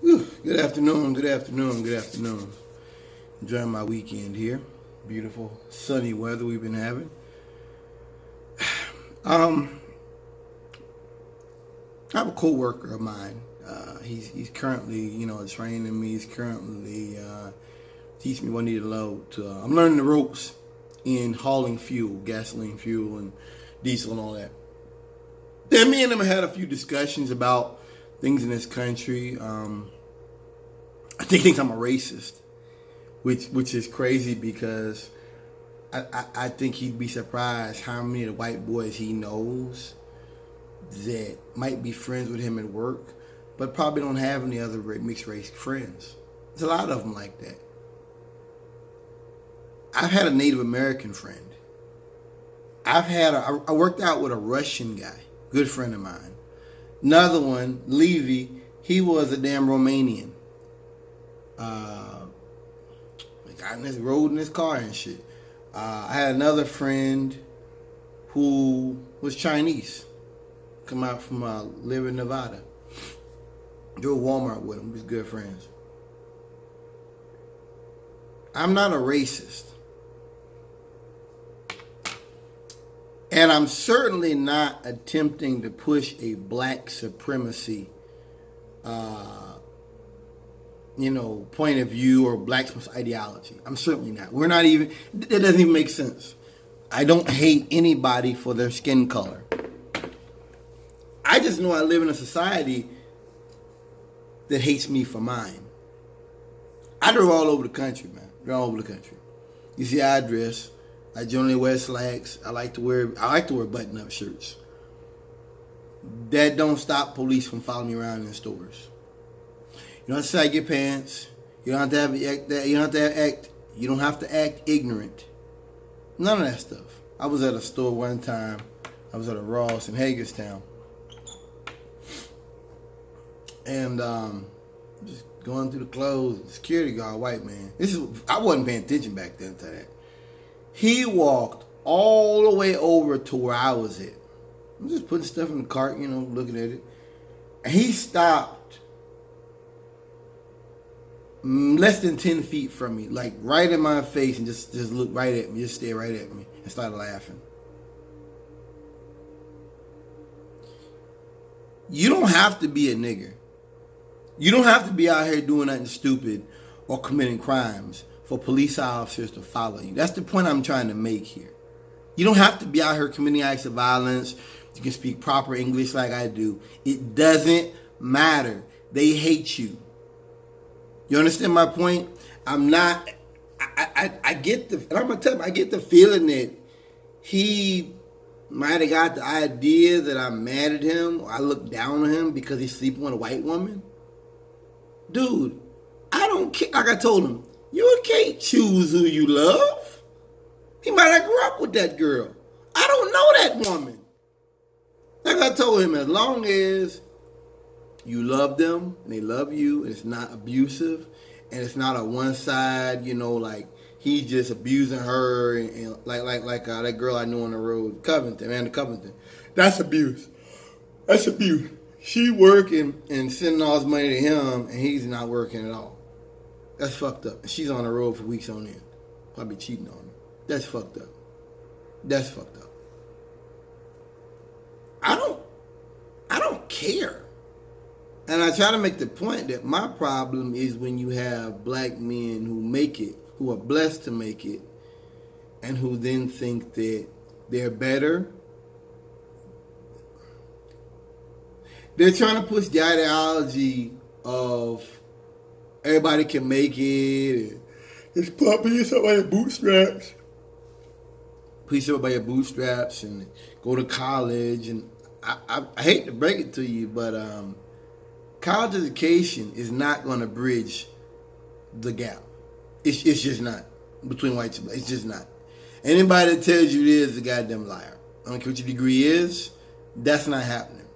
Whew. Good afternoon, good afternoon, good afternoon. Enjoying my weekend here. Beautiful sunny weather we've been having. Um, I have a co-worker of mine. He's currently, training me. He's currently teaching me what I need to load. I'm learning the ropes in hauling fuel, gasoline, fuel, and diesel and all that. Then me and him had a few discussions about things in this country. I think he thinks I'm a racist, which is crazy because I think he'd be surprised how many of the white boys he knows that might be friends with him at work, but probably don't have any other mixed race friends. There's a lot of them like that. I've had a Native American friend. I worked out with a Russian guy, good friend of mine. Another one, Levy, he was a damn Romanian. Got in this road in his car and shit. I had another friend who was Chinese. Come out from live in Nevada. Drove Walmart with him. We was good friends. I'm not a racist. And I'm certainly not attempting to push a black supremacy point of view or black ideology. I'm certainly not. We're not even, it doesn't even make sense. I don't hate anybody for their skin color. I just know I live in a society that hates me for mine. I drove all over the country, man. Drove all over the country. You see how I dress. I generally wear slacks. I like to wear button-up shirts. That don't stop police from following me around in stores. You don't have to sag your pants. You don't have to act ignorant. None of that stuff. I was at a store one time. I was at a Ross in Hagerstown. And just going through the clothes, the security guard, white man. I wasn't paying attention back then to that. He walked all the way over to where I was at. I'm just putting stuff in the cart, looking at it. And he stopped less than 10 feet from me, like right in my face, and just looked right at me, just stared right at me, and started laughing. You don't have to be a nigger. You don't have to be out here doing nothing stupid or committing crimes for police officers to follow you. That's the point I'm trying to make here. You don't have to be out here committing acts of violence. You can speak proper English like I do. It doesn't matter. They hate you. You understand my point? I get the, and I'm going to tell you, I get the feeling that he might have got the idea that I'm mad at him or I look down on him because he's sleeping with a white woman. Dude, I don't care. Like I told him, you can't choose who you love. He might have grew up with that girl. I don't know that woman. Like I told him, as long as you love them and they love you, and it's not abusive, and it's not a one side, like he's just abusing her, and like that girl I knew on the road, Amanda Covington. That's abuse. That's abuse. She working and sending all his money to him, and he's not working at all. That's fucked up. She's on the road for weeks on end, probably cheating on him. That's fucked up. That's fucked up. I don't care. And I try to make the point that my problem is when you have black men who make it, who are blessed to make it, and who then think that they're better. They're trying to push the ideology of everybody can make it, and just put yourself by your bootstraps. Put yourself by your bootstraps and go to college. And I hate to break it to you, but college education is not going to bridge the gap. It's just not between whites and black. It's just not. Anybody that tells you it is a goddamn liar. I don't care what your degree is. That's not happening.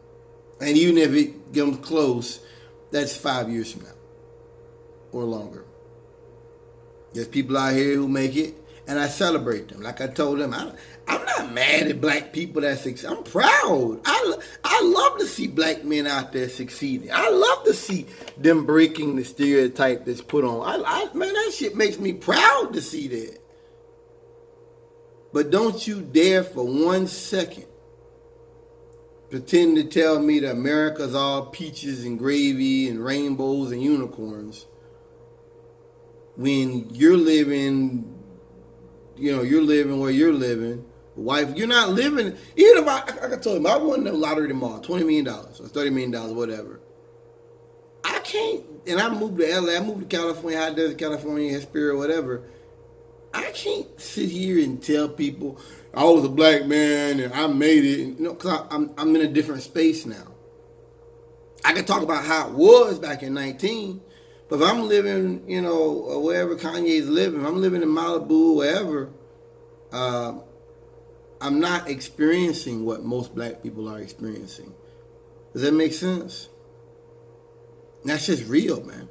And even if it comes close, that's 5 years from now or longer. There's people out here who make it, and I celebrate them. Like I told them, I'm not not mad at black people that succeed. I'm proud. I love to see black men out there succeeding. I love to see them breaking the stereotype that's put on. Man, that shit makes me proud to see that. But don't you dare for 1 second pretend to tell me that America's all peaches and gravy and rainbows and unicorns when you're living, you're living where you're living. Wife, you're not living. Even if I told him I won the lottery tomorrow, $20 million or $30 million, whatever. I can't, and I moved to LA, I moved to California, High Desert, California, Hesperia, whatever. I can't sit here and tell people I was a black man and I made it, because I'm in a different space now. I can talk about how it was back in 19, but if I'm living, wherever Kanye's living, I'm living in Malibu, wherever, I'm not experiencing what most black people are experiencing. Does that make sense? That's just real, man.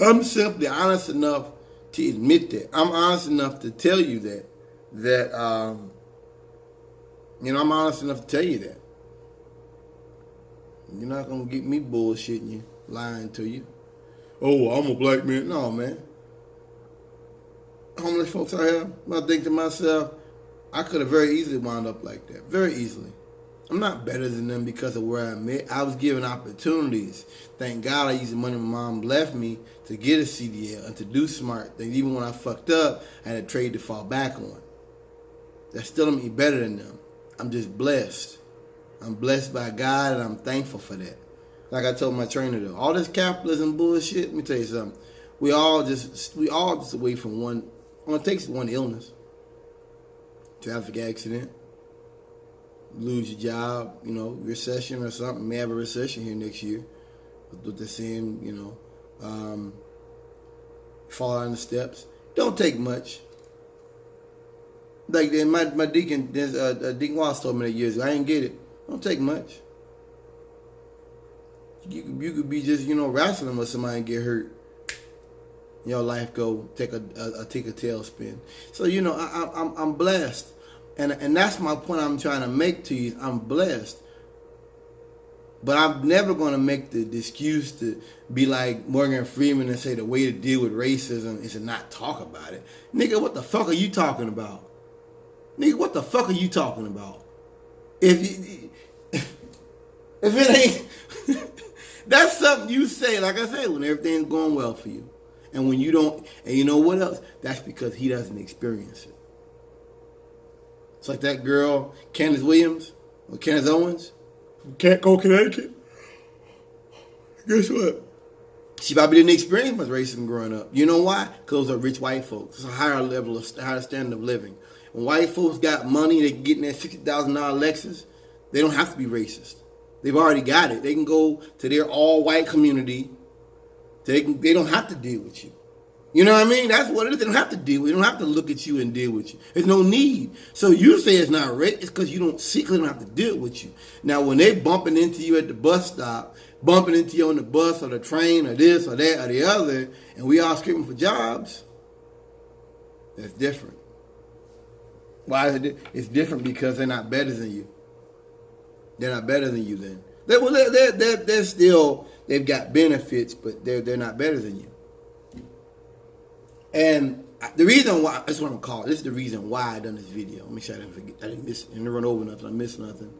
I'm simply honest enough to admit that. I'm honest enough to tell you that I'm honest enough to tell you that. You're not going to get me bullshitting you, lying to you. Oh, I'm a black man. No, man. Homeless folks out here, I think to myself, I could have very easily wound up like that. Very easily. I'm not better than them because of where I'm at. I was given opportunities. Thank God I used the money my mom left me to get a CDL and to do smart things. Even when I fucked up, I had a trade to fall back on. That still don't make me better than them. I'm just blessed. I'm blessed by God, and I'm thankful for that. Like I told my trainer, though, all this capitalism bullshit, let me tell you something. We all just away from one. Well, it takes one illness, traffic accident, lose your job, recession or something. May have a recession here next year. That's what they're saying, fall down the steps. Don't take much. Like my deacon, Deacon Wallace told me that years ago. I didn't get it. Don't take much. You could be just, wrestling with somebody and get hurt. Your life go take a tailspin. So I'm blessed, and that's my point I'm trying to make to you. I'm blessed, but I'm never going to make the excuse to be like Morgan Freeman and say the way to deal with racism is to not talk about it. Nigga, what the fuck are you talking about? Nigga, what the fuck are you talking about? If it ain't, that's something you say. Like I said, when everything's going well for you. And when you don't, and you know what else? That's because he doesn't experience it. It's like that girl, Candace Williams, or Candace Owens, from Connecticut. Guess what? She probably didn't experience much racism growing up. You know why? Because those are rich white folks. It's a higher standard of living. When white folks got money, they can get in that $60,000 Lexus, they don't have to be racist. They've already got it. They can go to their all-white community. They don't have to deal with you. You know what I mean? That's what it is. They don't have to deal with you. They don't have to look at you and deal with you. There's no need. So you say it's not rape, it's because you don't see, because they don't have to deal with you. Now, when they bumping into you at the bus stop, bumping into you on the bus or the train or this or that or the other, and we all screaming for jobs, that's different. Why is it? It's different because they're not better than you. They're not better than you then. They're still, they've got benefits, but they're not better than you. And the reason why, that's what I'm calling. This is the reason why I done this video. Make sure I didn't forget. I didn't miss, I didn't run over nothing. I missed nothing.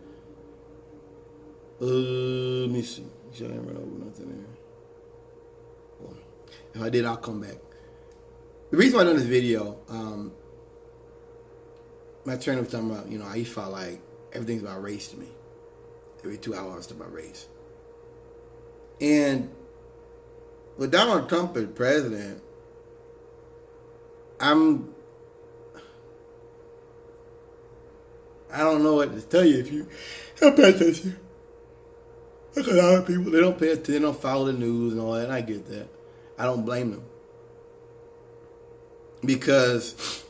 Let me see. Make sure I didn't run over nothing there. Well, if I did, I'll come back. The reason why I done this video, my trainer was talking about, I felt like everything's about race to me. Every 2 hours it's about race. And with Donald Trump as president, I don't know what to tell you if you don't pay attention. Like a lot of people, they don't pay attention, they don't follow the news and all that, and I get that. I don't blame them. Because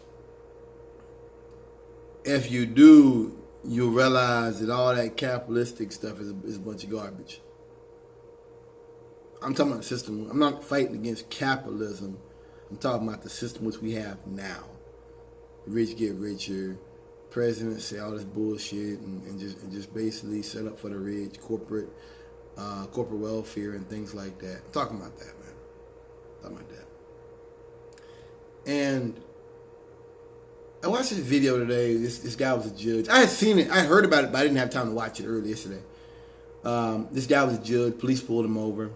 if you do, you'll realize that all that capitalistic stuff is a bunch of garbage. I'm talking about the system. I'm not fighting against capitalism. I'm talking about the system which we have now. The rich get richer. Presidents say all this bullshit and just basically set up for the rich, corporate welfare and things like that. I'm talking about that, man. I'm talking about that. And I watched this video today. This guy was a judge. I had seen it. I heard about it, but I didn't have time to watch it earlier yesterday. This guy was a judge. Police pulled him over.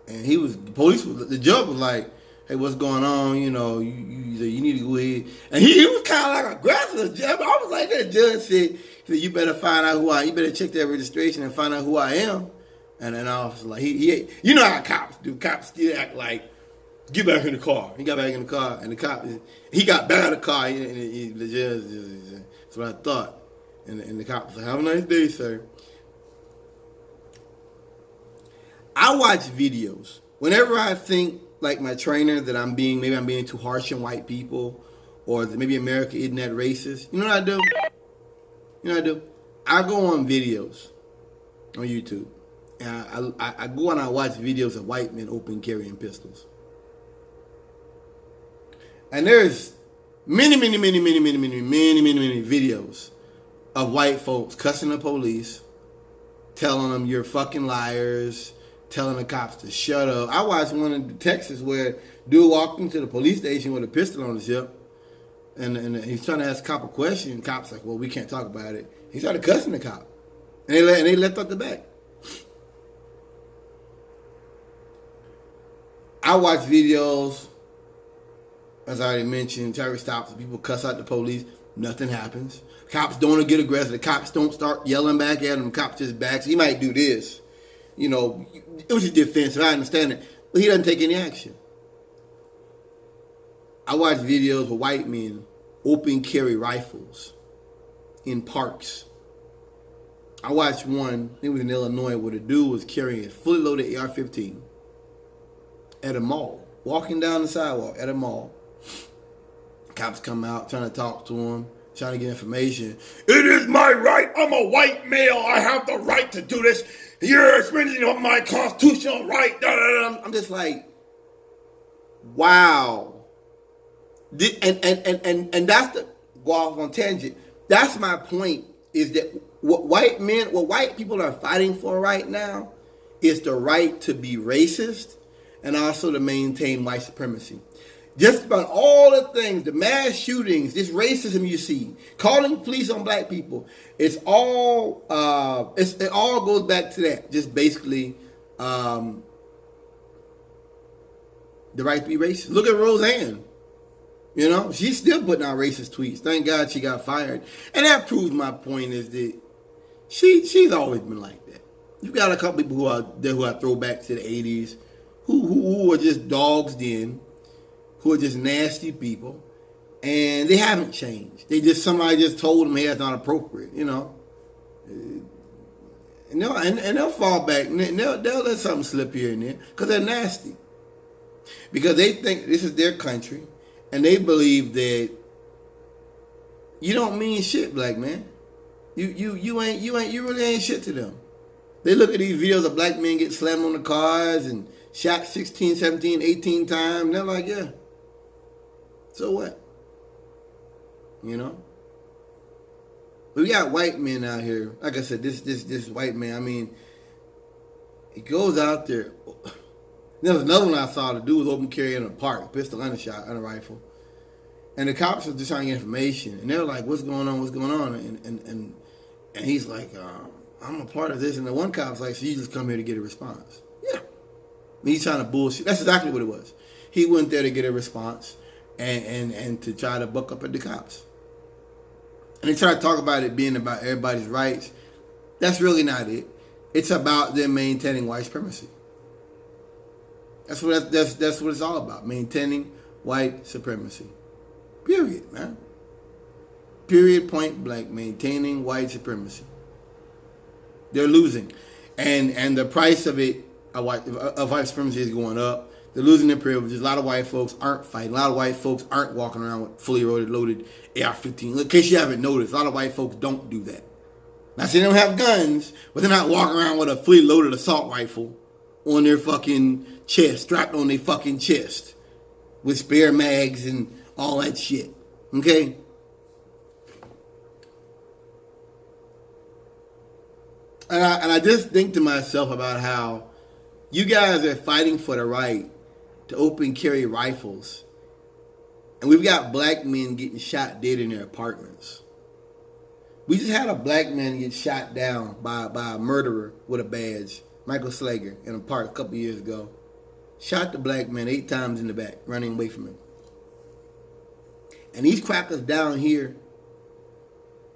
And the judge was like, hey, what's going on? You know, you need to go ahead. And he was kind of like aggressive. I was like, that judge said, you better find out who I am. You better check that registration and find out who I am. And then I was like, he you know how cops do. Cops still act like, get back in the car. He got back in the car, and he got back in the car, and the judge, that's what I thought. And the cop was like, have a nice day, sir. I watch videos. Whenever I think, like my trainer, that maybe I'm being too harsh on white people, or that maybe America isn't that racist, you know what I do? I go on videos on YouTube. And I go and I watch videos of white men open carrying pistols. And there's many videos of white folks cussing the police, telling them you're fucking liars, telling the cops to shut up. I watched one in Texas where dude walked into the police station with a pistol on his hip, and he's trying to ask the cop a question. The cop's like, well, we can't talk about it. He started cussing the cop, and they left out the back. I watch videos, as I already mentioned, terrorist stops, people cuss out the police, nothing happens. Cops don't get aggressive. The cops don't start yelling back at him. Cops just back. So he might do this. You know, it was just defensive. I understand it. But he doesn't take any action. I watch videos of white men open carry rifles in parks. I watched one, I think it was in Illinois, where the dude was carrying a fully loaded AR-15 at a mall, walking down the sidewalk at a mall. Cops come out trying to talk to him, trying to get information. It is my right. I'm a white male. I have the right to do this. You're infringing on my constitutional right. Da, da, da. I'm just like, wow. And that's the go off on tangent. That's my point. Is that what white people are fighting for right now is the right to be racist and also to maintain white supremacy. Just about all the things, the mass shootings, this racism you see, calling police on black people, it all goes back to that. Just basically the right to be racist. Look at Roseanne. You know, she's still putting out racist tweets. Thank God she got fired. And that proves my point is that she's always been like that. You got a couple people who are throwbacks to the 80s who are just dogs then, who are just nasty people, and they haven't changed. Somebody just told them, hey, that's not appropriate, you know. And they'll fall back, and they'll let something slip here and there, because they're nasty. Because they think this is their country, and they believe that you don't mean shit, black man. You really ain't shit to them. They look at these videos of black men get slammed on the cars and shot 16, 17, 18 times, and they're like, yeah. So what? You know? But we got white men out here. Like I said, this white man, I mean, he goes out there. There was another one I saw. The dude was open carry in a park, a pistol and a rifle. And the cops were just trying to get information. And they were like, what's going on? What's going on? And he's like, I'm a part of this. And the one cop's like, so you just come here to get a response. Yeah. He's trying to bullshit. That's exactly what it was. He went there to get a response and to try to buck up at the cops. And they try to talk about it being about everybody's rights. That's really not it. It's about them maintaining white supremacy. That's what it's all about. Maintaining white supremacy. Period, man. Period, point blank. Maintaining white supremacy. They're losing. And the price of it, of white supremacy is going up. They're losing their privileges. A lot of white folks aren't fighting. A lot of white folks aren't walking around with fully loaded AR-15. In case you haven't noticed, a lot of white folks don't do that. Now, see, they don't have guns, but they're not walking around with a fully loaded assault rifle on their fucking chest, strapped on their fucking chest. with spare mags and all that shit. Okay? And I just think to myself about how you guys are fighting for the right to open carry rifles. And we've got black men getting shot dead in their apartments. We just had a black man get shot down by a murderer with a badge, Michael Slager, in a park a couple years ago. Shot the black man 8 times in the back, running away from him. And these crackers down here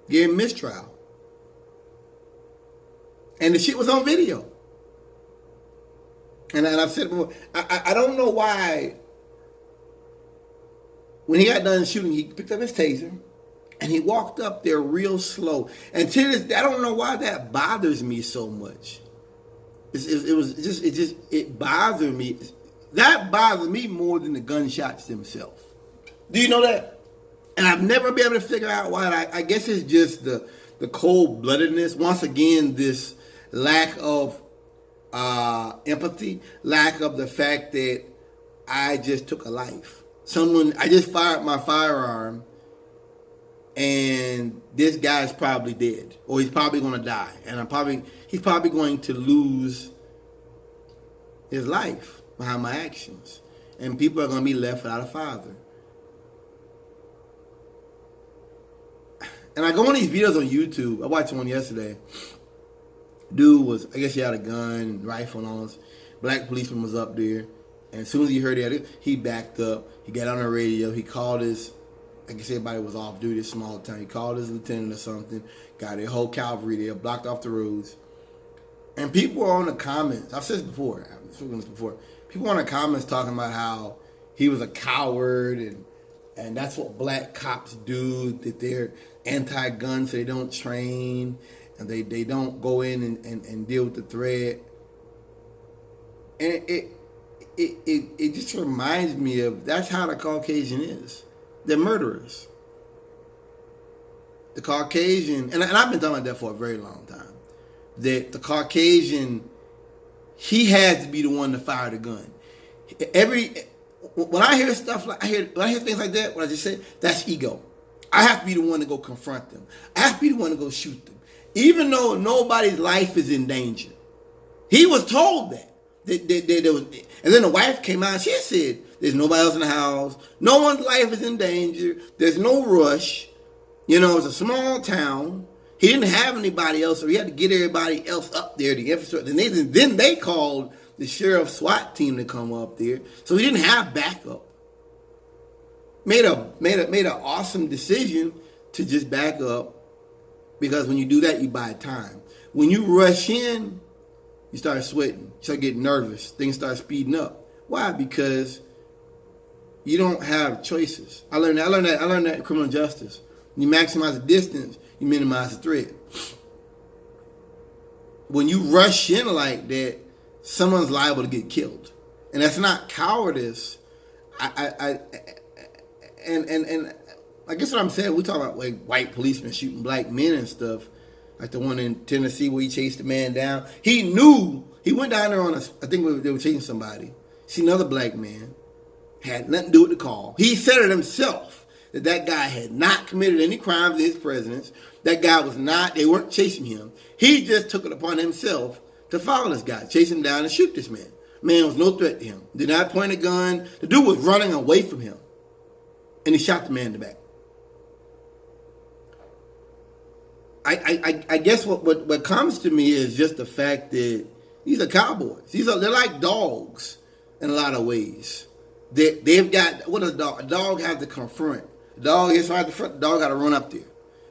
getting mistrial. And the shit was on video. And I've said before, I don't know why when he got done shooting, he picked up his taser and he walked up there real slow. And to this day, I don't know why that bothers me so much. It bothered me. That bothers me more than the gunshots themselves. Do you know that? And I've never been able to figure out why. I guess it's just the cold-bloodedness. Once again, this lack of empathy, lack of the fact that I just took a life. I just fired my firearm, and this guy's probably dead, or he's probably going to die, and he's probably going to lose his life behind my actions, and people are going to be left without a father. And I go on these videos on YouTube. I watched one yesterday. Dude was, I guess he had a gun, rifle, and all this. Black policeman was up there. And as soon as he heard it, he backed up. He got on the radio. He called his, I guess everybody was off duty, small town. He called his lieutenant or something. Got a whole cavalry there, blocked off the roads. And people were on the comments. I've said this before. I've spoken this before. People on the comments talking about how he was a coward and that's what black cops do, that they're anti-gun, so they don't train, and they don't go in and deal with the threat. And it just reminds me of, that's how the Caucasian is. They're murderers. The Caucasian, and I've been talking about that for a very long time, that the Caucasian, he has to be the one to fire the gun. When I hear stuff like, when I hear things like that, what I just said, that's ego. I have to be the one to go confront them. I have to be the one to go shoot them. Even though nobody's life is in danger. He was told that. There was, and then the wife came out, she said, there's nobody else in the house. No one's life is in danger. There's no rush. You know, it's a small town. He didn't have anybody else, so he had to get everybody else up there to infrastructure. And then they called the sheriff's SWAT team to come up there. So he didn't have backup. Made an awesome decision to just back up, because when you do that, you buy time. When you rush in, you start sweating. You start getting nervous. Things start speeding up. Why? Because you don't have choices. I learned that in criminal justice. When you maximize the distance, you minimize the threat. When you rush in like that, someone's liable to get killed, and that's not cowardice. And I guess what I'm saying, we talk about like white policemen shooting black men and stuff, like the one in Tennessee where he chased the man down. He knew, he went down there on I think they were chasing somebody. See another black man, had nothing to do with the call. He said it himself that guy had not committed any crimes in his presence. That guy was not, they weren't chasing him. He just took it upon himself to follow this guy, chase him down and shoot this man. Man was no threat to him. Did not point a gun. The dude was running away from him. And he shot the man in the back. I guess what comes to me is just the fact that these are cowboys. They're like dogs in a lot of ways. They've got, what does a dog? A dog has to confront. The dog is right at the front. The dog got to run up there.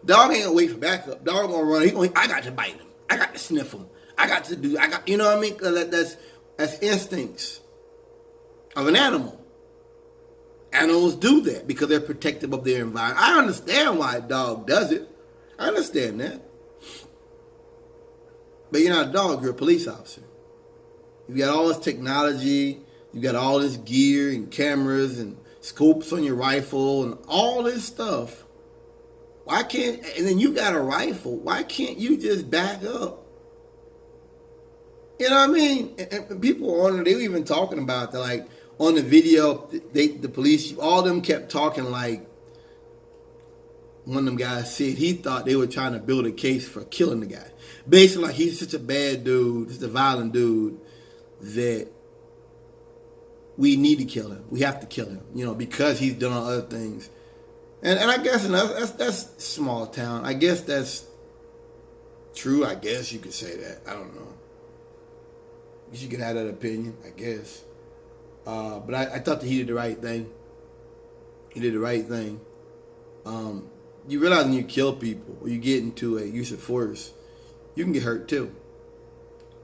Dog ain't gonna wait for backup. Dog gonna run. I got to bite him. I got to sniff him. You know what I mean? That's instincts of an animal. Animals do that because they're protective of their environment. I understand why a dog does it. I understand that. But you're not a dog, you're a police officer. You got all this technology, you got all this gear and cameras and scopes on your rifle and all this stuff. Why can't, and then you got a rifle, why can't you just back up? You know what I mean? And people on there, they were even talking about that, like, on the video, the police, all of them kept talking like one of them guys said he thought they were trying to build a case for killing the guy. Basically, like he's such a bad dude, just a violent dude, that we need to kill him. We have to kill him, because he's done other things. And I guess that's small town. I guess that's true. I guess you could say that. I don't know. You could have that opinion, I guess. But I thought that he did the right thing. He did the right thing. You realize when you kill people or you get into a use of force, you can get hurt too.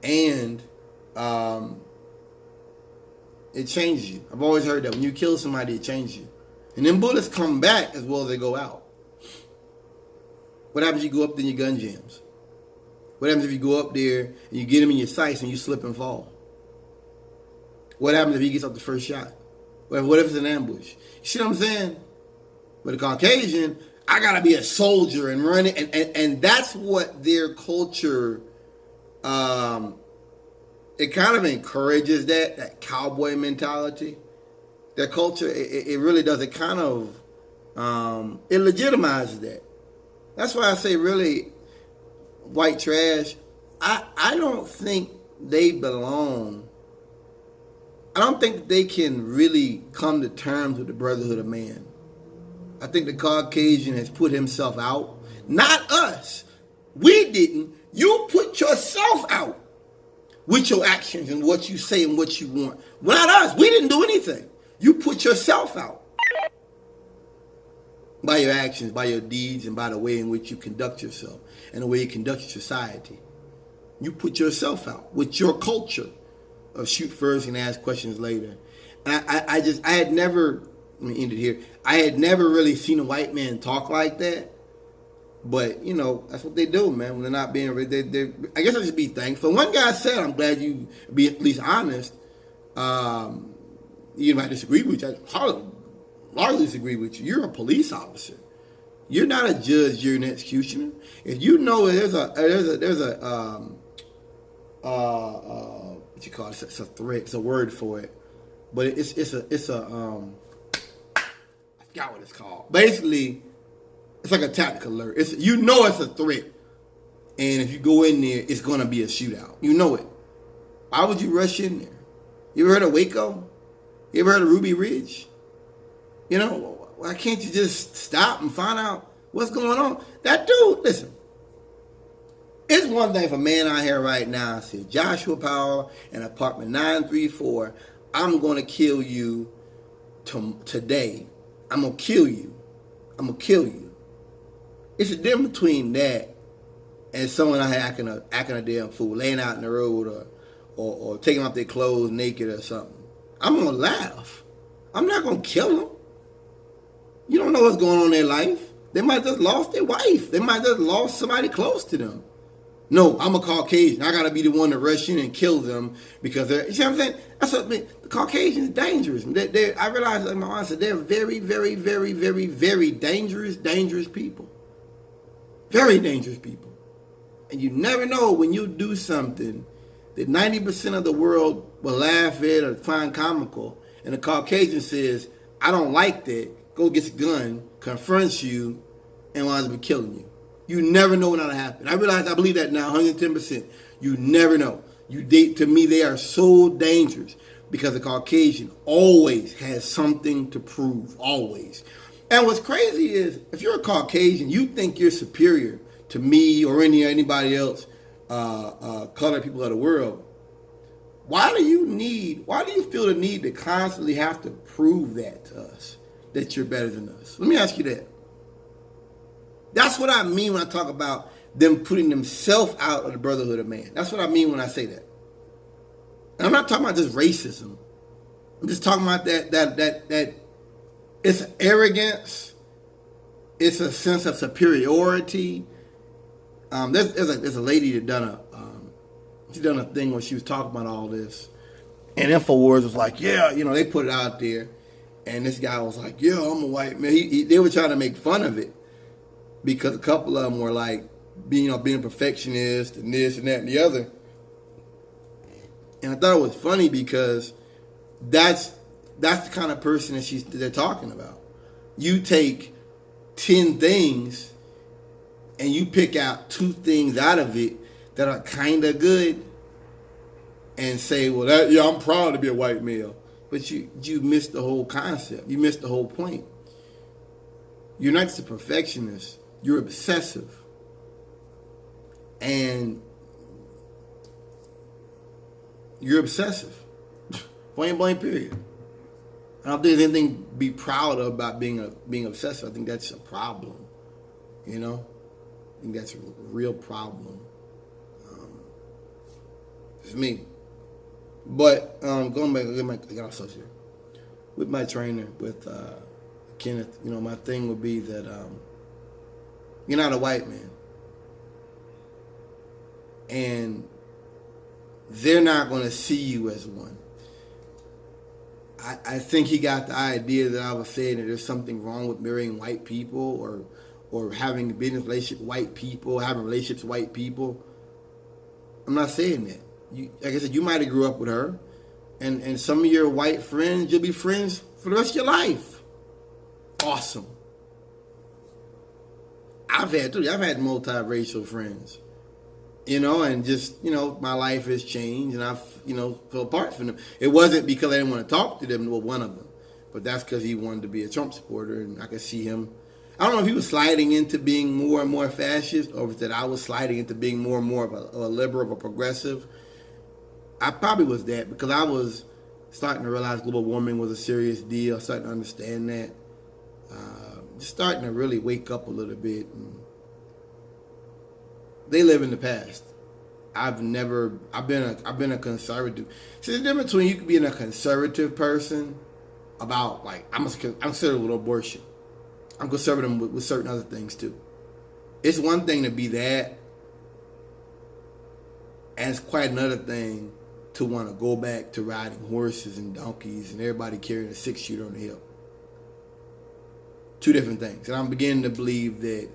And it changes you. I've always heard that when you kill somebody, it changes you. And then bullets come back as well as they go out. What happens if you go up there and your gun jams? What happens if you go up there and you get him in your sights and you slip and fall? What happens if he gets up the first shot? What if it's an ambush? You see what I'm saying? With a Caucasian, I gotta be a soldier and run it, and that's what their culture. It kind of encourages that cowboy mentality. Their culture, it really does. It kind of it legitimizes that. That's why I say really, white trash. I don't think they belong. I don't think they can really come to terms with the brotherhood of man. I think the Caucasian has put himself out. Not us. We didn't. You put yourself out with your actions and what you say and what you want. Not us. We didn't do anything. You put yourself out. By your actions, by your deeds, and by the way in which you conduct yourself and the way you conduct your society. You put yourself out with your culture of shoot first and ask questions later. And I had never, let me end it here. I had never really seen a white man talk like that. But, that's what they do, man. When they're not being, I guess I should be thankful. One guy said, I'm glad you be at least honest. You might disagree with you. I largely disagree with you. You're a police officer. You're not a judge. You're an executioner. If you know there's a what you call it? It's a threat. It's a word for it, but it's a I forgot what it's called. Basically, it's like a tactical alert. It's a threat, and if you go in there, it's gonna be a shootout. You know it. Why would you rush in there? You ever heard of Waco? You ever heard of Ruby Ridge? Why can't you just stop and find out what's going on? That dude, listen. It's one thing if a man out here right now says, Joshua Powell in apartment 934, I'm going to kill you today. I'm going to kill you. I'm going to kill you. It's a difference between that and someone out here acting a damn fool, laying out in the road or taking off their clothes naked or something. I'm going to laugh. I'm not going to kill them. You don't know what's going on in their life. They might have just lost their wife. They might have just lost somebody close to them. No, I'm a Caucasian. I got to be the one to rush in and kill them because they're, you see what I'm saying? That's what I mean. The Caucasians are dangerous. I realize, like my mom said, they're very, very, very, very, very dangerous people. Very dangerous people. And you never know when you do something that 90% of the world will laugh at or find comical, and the Caucasian says, I don't like that, go gets a gun, confronts you, and winds up killing you. You never know when that'll happen. I believe that now 110%. You never know. To me, they are so dangerous because the Caucasian always has something to prove, always. And what's crazy is, if you're a Caucasian, you think you're superior to me or anybody else, colored people of the world. Why do you feel the need to constantly have to prove that to us, that you're better than us? Let me ask you that. That's what I mean when I talk about them putting themselves out of the brotherhood of man. That's what I mean when I say that. And I'm not talking about just racism. I'm just talking about that it's arrogance. It's a sense of superiority. There's a lady that done a thing where she was talking about all this, and InfoWars was like, yeah, they put it out there, and this guy was like, yeah, I'm a white man. They were trying to make fun of it because a couple of them were like, being a perfectionist and this and that and the other. And I thought it was funny because that's That's the kind of person that they're talking about. You take 10 things and you pick out 2 things out of it that are kind of good and say, well, yeah, I'm proud to be a white male. But you missed the whole concept. You missed the whole point. You're not just a perfectionist. You're obsessive. And you're obsessive. Point blank, period. I don't think there's anything to be proud of about being obsessive. I think that's a problem. You know? I think that's a real problem. It's me. But going back, I got off subject here. With my trainer, with Kenneth, you know, my thing would be that you're not a white man. And they're not going to see you as one. I think he got the idea that I was saying that there's something wrong with marrying white people or having a business relationship with white people, having relationships with white people. I'm not saying that. Like I said, you might have grew up with her, and some of your white friends, you'll be friends for the rest of your life. Awesome. I've had multiracial friends, you know, and just, you know, my life has changed, and I've, you know, fell apart from them. It wasn't because I didn't want to talk to them, well, one of them, but that's because he wanted to be a Trump supporter, and I could see him. I don't know if he was sliding into being more and more fascist, or that I was sliding into being more and more of a liberal, of a progressive. I probably was that, because I was starting to realize global warming was a serious deal, starting to understand that. Just starting to really wake up a little bit. And they live in the past. I've been a conservative. See, the difference between you being a conservative person about, like, I'm conservative with abortion. I'm conservative with certain other things too. It's one thing to be that, and it's quite another thing to want to go back to riding horses and donkeys and everybody carrying a 6-shooter on the hip. 2 different things. And I'm beginning to believe that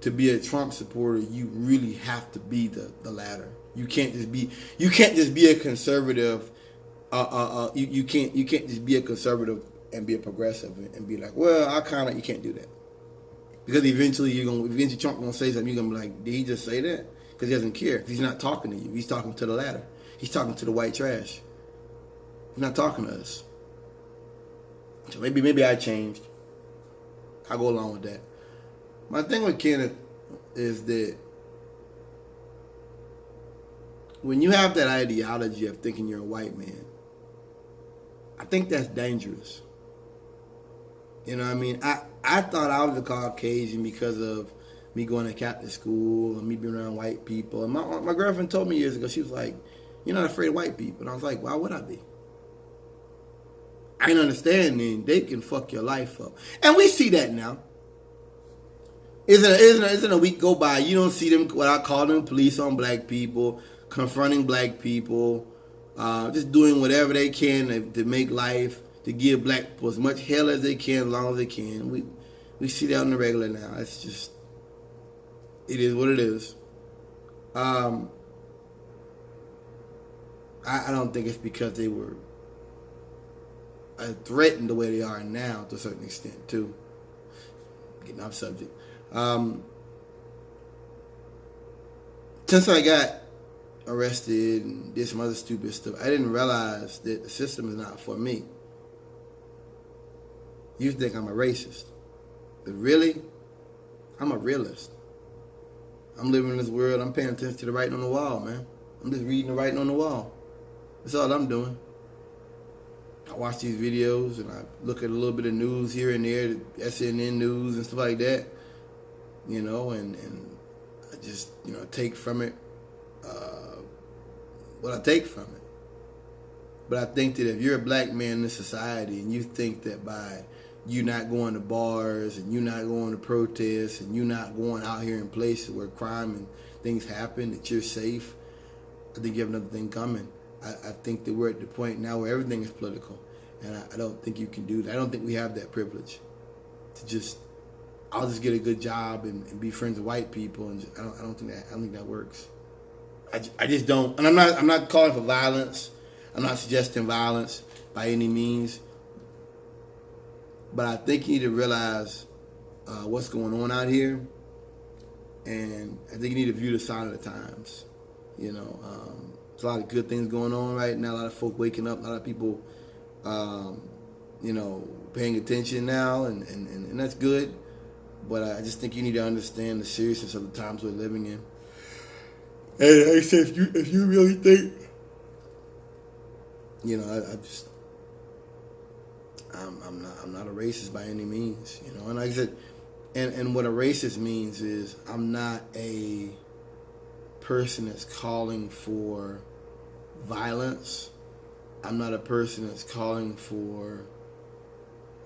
to be a Trump supporter, you really have to be the latter. You can't just be a conservative. You can't just be a conservative and be a progressive and be like, well, you can't do that. Because eventually Trump gonna say something, you're gonna be like, did he just say that? Because he doesn't care. He's not talking to you. He's talking to the latter. He's talking to the white trash. He's not talking to us. So maybe I changed. I'll go along with that. My thing with Kenneth is that when you have that ideology of thinking you're a white man, I think that's dangerous. You know what I mean? I thought I was a Caucasian because of me going to Catholic school and me being around white people. And my girlfriend told me years ago, she was like, you're not afraid of white people. And I was like, why would I be? I ain't understanding they can fuck your life up. And we see that now. Isn't a week go by, you don't see them, what I call them, police on black people, confronting black people, just doing whatever they can to make life, to give black people as much hell as they can, as long as they can. We see that on the regular now. It's just, it is what it is. I don't think it's because they were threatened the way they are now, to a certain extent, too. Getting off subject. Since I got arrested and did some other stupid stuff, I didn't realize that the system is not for me. You think I'm a racist, but really, I'm a realist. I'm living in this world. I'm paying attention to the writing on the wall, man. I'm just reading the writing on the wall. That's all I'm doing. I watch these videos and I look at a little bit of news here and there, SNN news and stuff like that, you know, and I just, you know, take from it what I take from it. But I think that if you're a black man in this society and you think that by you not going to bars and you not going to protests and you not going out here in places where crime and things happen, that you're safe, I think you have another thing coming. I think that we're at the point now where everything is political, and I don't think you can do that. I don't think we have that privilege to just, I'll just get a good job and be friends with white people, and just, I don't think that works. I just don't, and I'm not calling for violence. I'm not suggesting violence by any means, But I think you need to realize what's going on out here, and I think you need to view the sign of the times. You know, there's a lot of good things going on right now. A lot of folk waking up. A lot of people, you know, paying attention now, and that's good. But I just think you need to understand the seriousness of the times we're living in. And like I said, if you really think, you know, I'm not a racist by any means, you know. And like I said, and what a racist means is I'm not a person that's calling for violence. I'm not a person that's calling for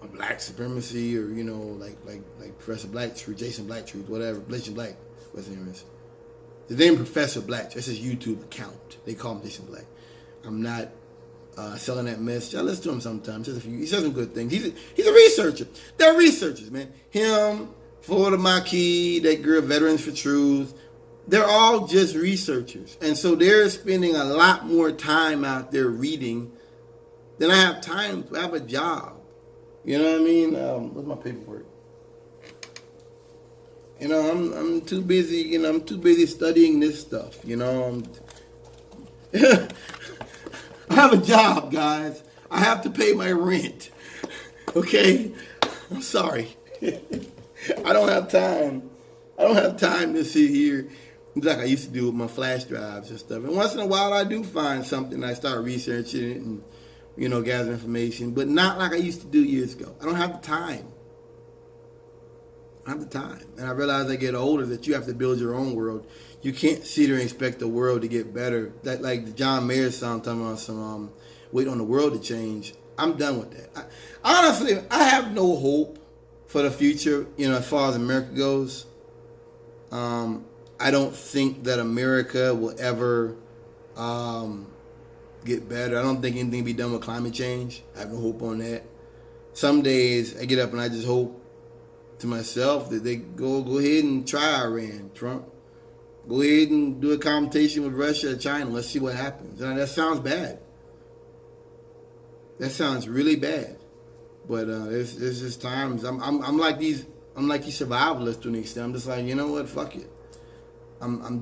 a black supremacy, or, you know, like Professor Blacktree, Jason Blacktree, whatever, Jason Black, what's his name is. His name Professor Black. That's his YouTube account. They call him Jason Black. I'm not selling that message. I listen to him sometimes. He says some good things. He's a researcher. They're researchers, man. Him, Florida Maquis, that girl, Veterans for Truth. They're all just researchers. And so they're spending a lot more time out there reading than I have time to have a job. You know what I mean? What's my paperwork? You know, I'm too busy. You know, I'm too busy studying this stuff. You know, I have a job, guys. I have to pay my rent. Okay, I'm sorry. I don't have time. I don't have time to sit here like I used to do with my flash drives and stuff. And once in a while, I do find something. I start researching it and, you know, gather information, but not like I used to do years ago. I don't have the time. I have the time. And I realize as I get older that you have to build your own world. You can't sit there and expect the world to get better. That, like the John Mayer song talking about some wait on the world to change. I'm done with that. Honestly, I have no hope for the future, you know, as far as America goes. I don't think that America will ever get better. I don't think anything will be done with climate change. I have no hope on that. Some days I get up and I just hope to myself that they go ahead and try Iran, Trump. Go ahead and do a confrontation with Russia or China. Let's see what happens. And that sounds bad. That sounds really bad. But there's just times I'm like these survivalists to an extent. I'm just like, you know what, fuck it. I'm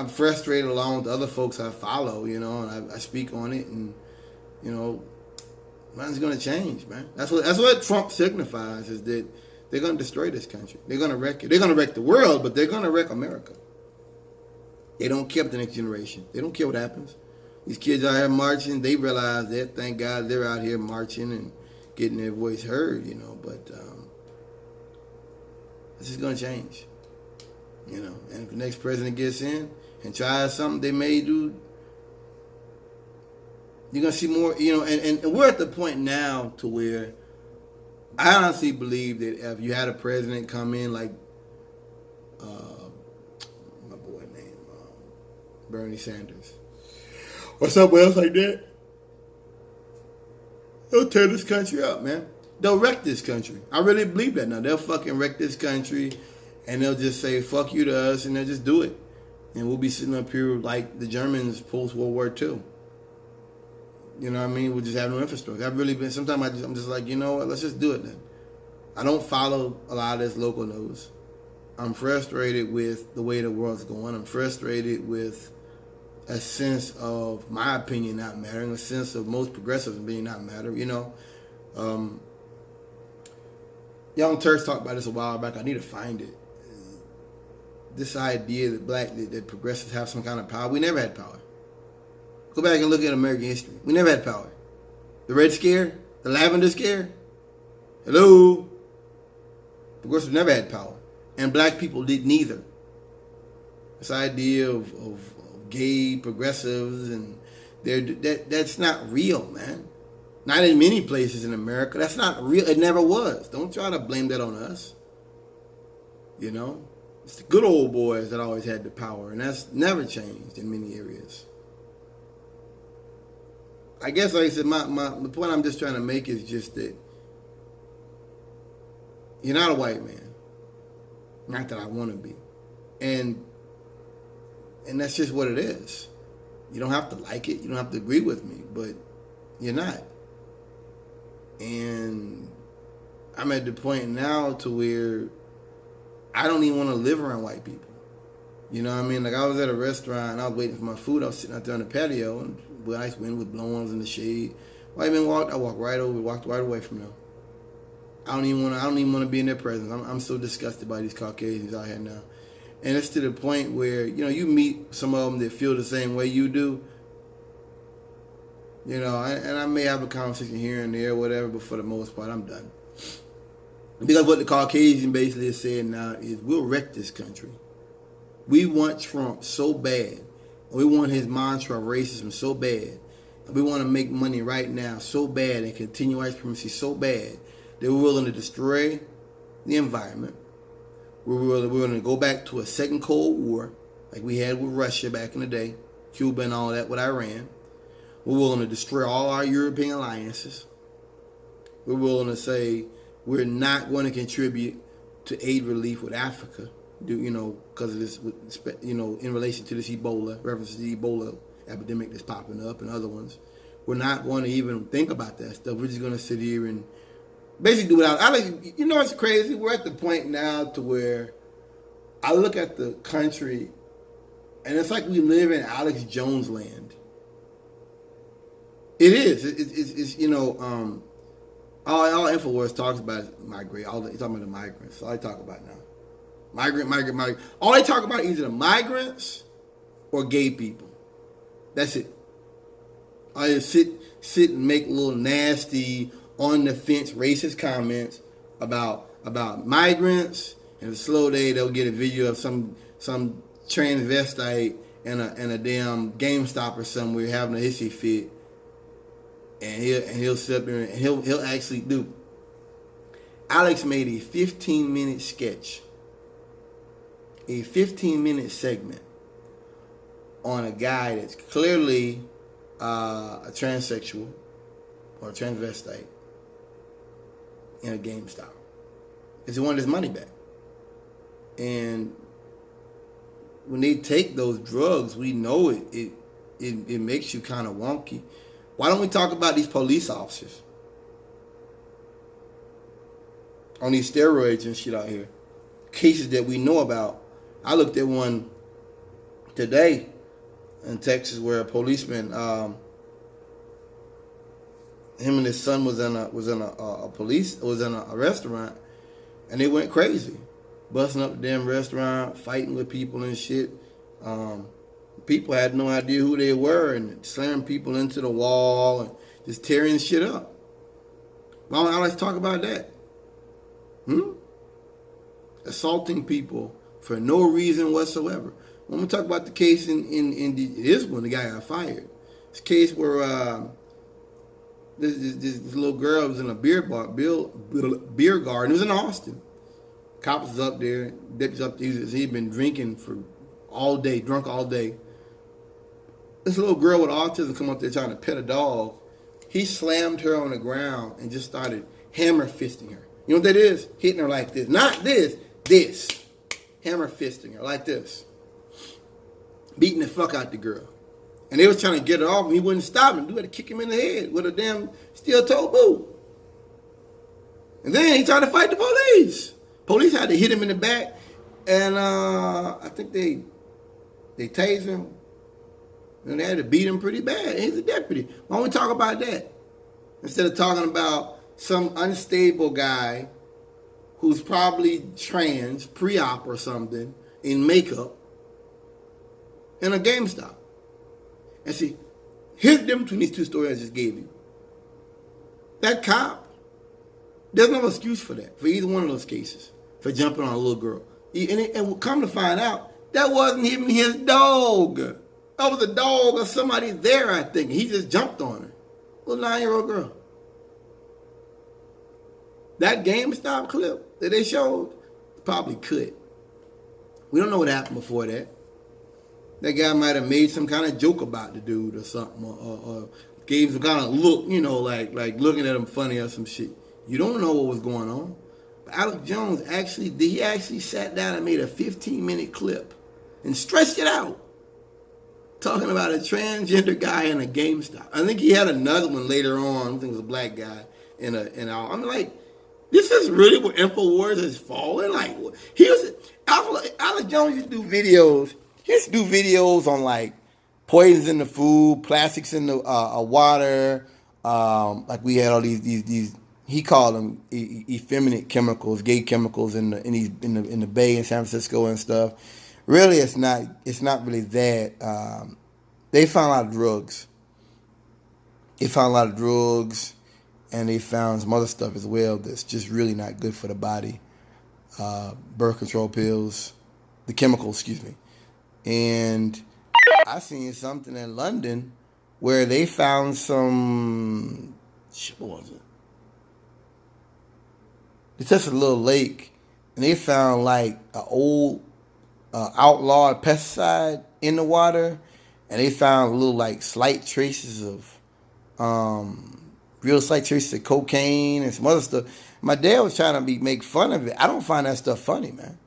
frustrated along with the other folks I follow, you know, and I speak on it, and, you know, nothing's gonna change, man. That's what Trump signifies, is that they're gonna destroy this country. They're gonna wreck it. They're gonna wreck the world, but they're gonna wreck America. They don't care about the next generation. They don't care what happens. These kids out here marching, they realize that, thank God they're out here marching and getting their voice heard, you know, but this is going to change, you know. And if the next president gets in and tries something they may do, you're going to see more, you know, and we're at the point now to where I honestly believe that if you had a president come in like my boy named Bernie Sanders or someone else like that, they'll tear this country up, man. They'll wreck this country. I really believe that now. They'll fucking wreck this country, and they'll just say, fuck you to us, and they'll just do it. And we'll be sitting up here like the Germans post-World War II. You know what I mean? We'll just have no infrastructure. I've really been, sometimes I'm just like, you know what, let's just do it then. I don't follow a lot of this local news. I'm frustrated with the way the world's going. I'm frustrated with a sense of my opinion not mattering, a sense of most progressives being not matter, you know. Young Turks talked about this a while back. I need to find it. This idea that progressives have some kind of power. We never had power. Go back and look at American history. We never had power. The Red Scare, the Lavender Scare. Hello. Progressives never had power. And black people didn't either. This idea of gay progressives, and that's not real, man. Not in many places in America. That's not real. It never was. Don't try to blame that on us. You know? It's the good old boys that always had the power, and that's never changed in many areas. I guess, like I said, the point I'm just trying to make is just that you're not a white man. Not that I want to be. And that's just what it is. You don't have to like it. You don't have to agree with me, but you're not. And I'm at the point now to where I don't even want to live around white people. You know what I mean? Like, I was at a restaurant and I was waiting for my food. I was sitting out there on the patio, and the nice wind was blowing. I was in the shade. White men walked. I walked right away from them. I don't even want to be in their presence. I'm so disgusted by these Caucasians out here now. And it's to the point where, you meet some of them that feel the same way you do. And I may have a conversation here and there, whatever, but for the most part, I'm done. Because what the Caucasian basically is saying now is, we'll wreck this country. We want Trump so bad. We want his mantra of racism so bad. We want to make money right now so bad and continue white supremacy so bad that we're willing to destroy the environment. We're willing to go back to a second Cold War like we had with Russia back in the day, Cuba and all that with Iran. We're willing to destroy all our European alliances. We're willing to say we're not going to contribute to aid relief with Africa, because of this, in relation to this Ebola, reference to the Ebola epidemic that's popping up and other ones. We're not going to even think about that stuff. We're just going to sit here and basically do without. It's crazy. We're at the point now to where I look at the country and it's like we live in Alex Jones land. It is. It's all InfoWars talks about is migrate. He's talking about the migrants. That's all they talk about now. Migrant. All they talk about is either the migrants or gay people. That's it. I just sit and make little nasty, on the fence, racist comments about migrants, and a slow day they'll get a video of some transvestite and a damn GameStop or somewhere having a hissy fit, and he'll sit there and he'll actually do. Alex made a 15-minute sketch, a 15-minute segment on a guy that's clearly a transsexual or a transvestite in a GameStop. Because he wanted his money back. And when they take those drugs, we know it makes you kind of wonky. Why don't we talk about these police officers on these steroids and shit out here? Cases that we know about. I looked at one today in Texas where a policeman, him and his son was in a restaurant, and they went crazy, busting up the damn restaurant, fighting with people and shit. People had no idea who they were and slamming people into the wall and just tearing shit up. Why don't I like talk about that? Assaulting people for no reason whatsoever. When we talk about the case in this one, the guy got fired. This case where this little girl was in a beer garden. It was in Austin. Cops was up there. Deputies up there. He'd been drinking for all day, drunk all day. This little girl with autism come up there trying to pet a dog. He slammed her on the ground and just started hammer fisting her. You know what that is? Hitting her like this. Not this. This. Hammer fisting her like this. Beating the fuck out the girl. And they was trying to get her off, and he wouldn't stop him. You had to kick him in the head with a damn steel-toe boot. And then he tried to fight the police. Police had to hit him in the back, and I think they tased him. And they had to beat him pretty bad. He's a deputy. Why don't we talk about that? Instead of talking about some unstable guy who's probably trans, pre-op or something, in makeup, in a GameStop. And see, here's the difference between these two stories I just gave you. That cop, there's no excuse for that, for either one of those cases, for jumping on a little girl. And come to find out, that wasn't even his dog. That was a dog of somebody there, I think. He just jumped on her. Little 9-year-old girl. That GameStop clip that they showed probably could. We don't know what happened before that. That guy might have made some kind of joke about the dude or something, or gave some kind of look, like looking at him funny or some shit. You don't know what was going on. But Alex Jones actually sat down and made a 15-minute clip and stretched it out, talking about a transgender guy in a GameStop. I think he had another one later on. I think it was a black guy and all. I'm like, this is really where InfoWars is falling. Like, he was Alex Jones used to do videos. He used to do videos on like poisons in the food, plastics in the water. Like we had all these. He called them effeminate chemicals, gay chemicals in the Bay in San Francisco and stuff. Really, it's not really that. They found a lot of drugs. They found a lot of drugs, and they found some other stuff as well that's just really not good for the body. Birth control pills, the chemicals, excuse me. And I seen something in London where they found some, what was it? They tested a little lake, and they found like an old outlawed pesticide in the water, and they found little like slight traces of real slight traces of cocaine and some other stuff. My dad was trying to make fun of it. I don't find that stuff funny, man.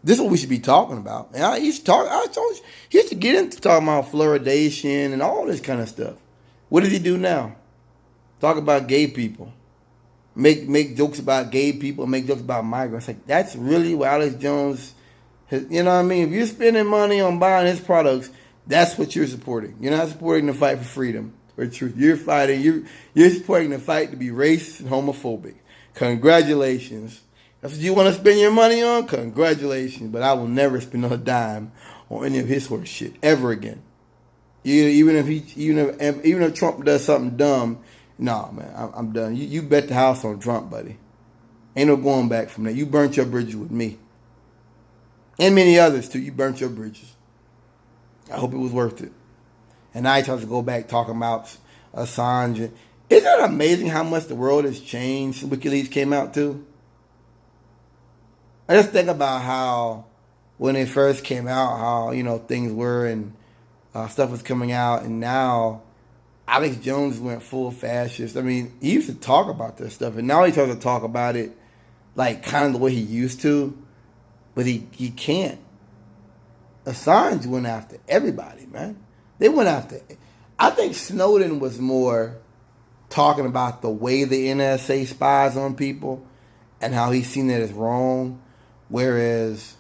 This is what we should be talking about. And he used to get into talking about fluoridation and all this kind of stuff. What does he do now? Talk about gay people. Make jokes about gay people, make jokes about migrants. Like, that's really what Alex Jones has, you know what I mean? If you're spending money on buying his products, that's what you're supporting. You're not supporting the fight for freedom or truth. You're supporting the fight to be racist and homophobic. Congratulations. That's what you want to spend your money on? Congratulations. But I will never spend a dime on any of his horse shit ever again. Even if Trump does something dumb, nah, man, I'm done. You bet the house on Trump, buddy. Ain't no going back from that. You burnt your bridges with me. And many others, too. You burnt your bridges. I hope it was worth it. And now he tries to go back talking about Assange. Isn't it amazing how much the world has changed since WikiLeaks came out, too? I just think about how, when it first came out, how, things were and stuff was coming out, and now Alex Jones went full fascist. I mean, he used to talk about this stuff, and now he tries to talk about it like kind of the way he used to, but he can't. Assange went after everybody, man. They went after. I think Snowden was more talking about the way the NSA spies on people and how he's seen it as wrong, whereas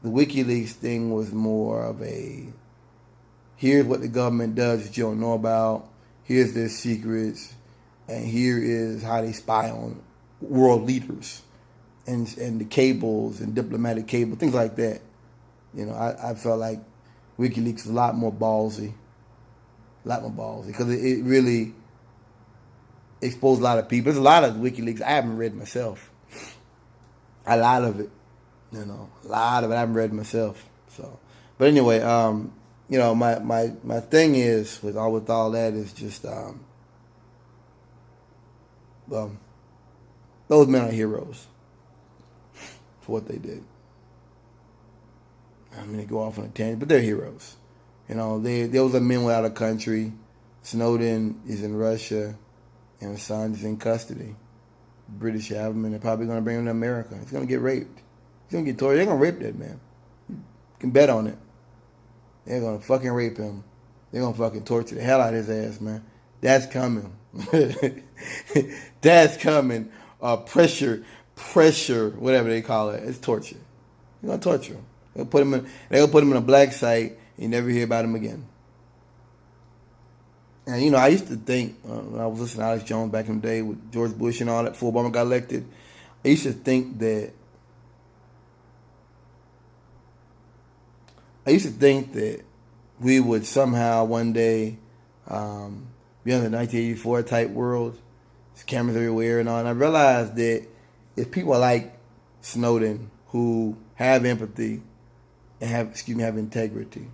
the WikiLeaks thing was more of a, here's what the government does that you don't know about. Here's their secrets. And here is how they spy on world leaders and the cables and diplomatic cable, things like that. I felt like WikiLeaks was a lot more ballsy. Because it really exposed a lot of people. There's a lot of WikiLeaks I haven't read myself. A lot of it. A lot of it I haven't read myself. So, but anyway, my thing is with all that is just those men are heroes for what they did. I mean, they go off on a tangent, but they're heroes. Those are men without a country. Snowden is in Russia, and Assange is in custody. The British have him, and they're probably going to bring him to America. He's going to get raped. He's going to get tortured. They're going to rape that man. You can bet on it. They're going to fucking rape him. They're going to fucking torture the hell out of his ass, man. That's coming. That's coming. Pressure, whatever they call it. It's torture. They're going to torture him. They'll put him in a black site, and you never hear about him again. And, I used to think, when I was listening to Alex Jones back in the day with George Bush and all that, before Obama got elected, I used to think that we would somehow one day be in the 1984 type world. There's cameras everywhere and all. And I realized that it's people like Snowden who have empathy and have integrity.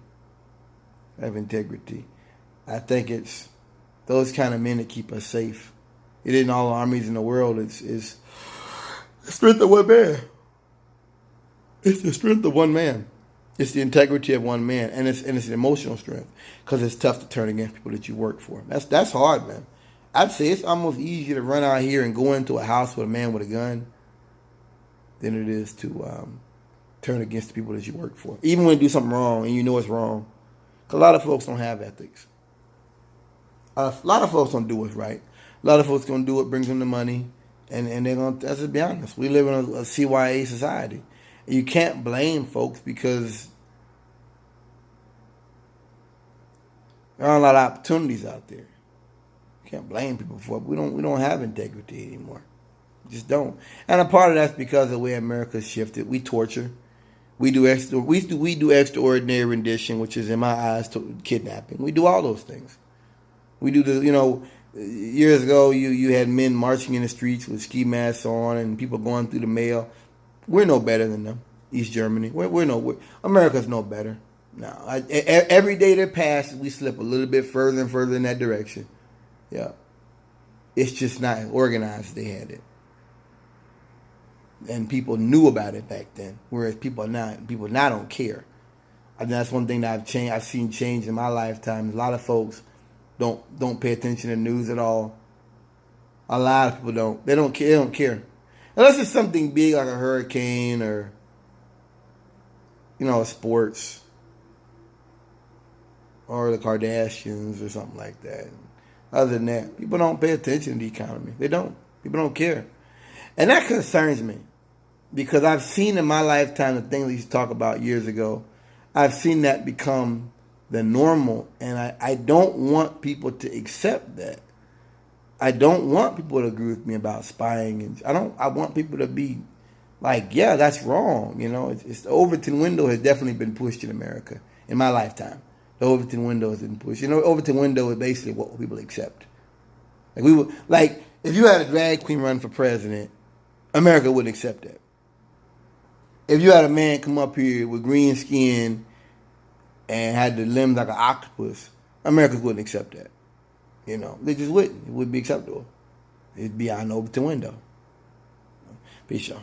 I think it's those kind of men that keep us safe. It isn't all armies in the world. It's the strength of one man. It's the strength of one man. It's the integrity of one man, and it's an emotional strength, because it's tough to turn against people that you work for. That's hard, man. I'd say it's almost easier to run out here and go into a house with a man with a gun than it is to turn against the people that you work for, even when you do something wrong and you know it's wrong. 'Cause a lot of folks don't have ethics. A lot of folks don't do what's right. A lot of folks gonna do what brings them the money, and they're gonna. Let's just be honest. We live in a CYA society. You can't blame folks because there aren't a lot of opportunities out there. You can't blame people for it. We don't have integrity anymore. We just don't. And a part of that's because of the way America's shifted. We torture. We do extraordinary rendition, which is in my eyes kidnapping. We do all those things. We do years ago you had men marching in the streets with ski masks on and people going through the mail. We're no better than them. East Germany. America's no better. No. Every day that passes, we slip a little bit further and further in that direction. Yeah. It's just not as organized as they had it. And people knew about it back then, whereas people now don't care. And that's one thing that I've seen change in my lifetime. A lot of folks don't pay attention to news at all. A lot of people don't. They don't care. They don't care unless it's something big like a hurricane or sports or the Kardashians or something like that. Other than that, people don't pay attention to the economy. They don't. People don't care. And that concerns me because I've seen in my lifetime the things we used to talk about years ago. I've seen that become the normal, and I don't want people to accept that. I don't want people to agree with me about spying, and I want people to be like, yeah, that's wrong. It's the Overton window has definitely been pushed in America in my lifetime. The Overton window has been pushed. Overton window is basically what people accept. If you had a drag queen run for president, America wouldn't accept that. If you had a man come up here with green skin and had the limbs like an octopus, America wouldn't accept that. They just wouldn't. It wouldn't be acceptable. It'd be out an Overton window. Peace, y'all.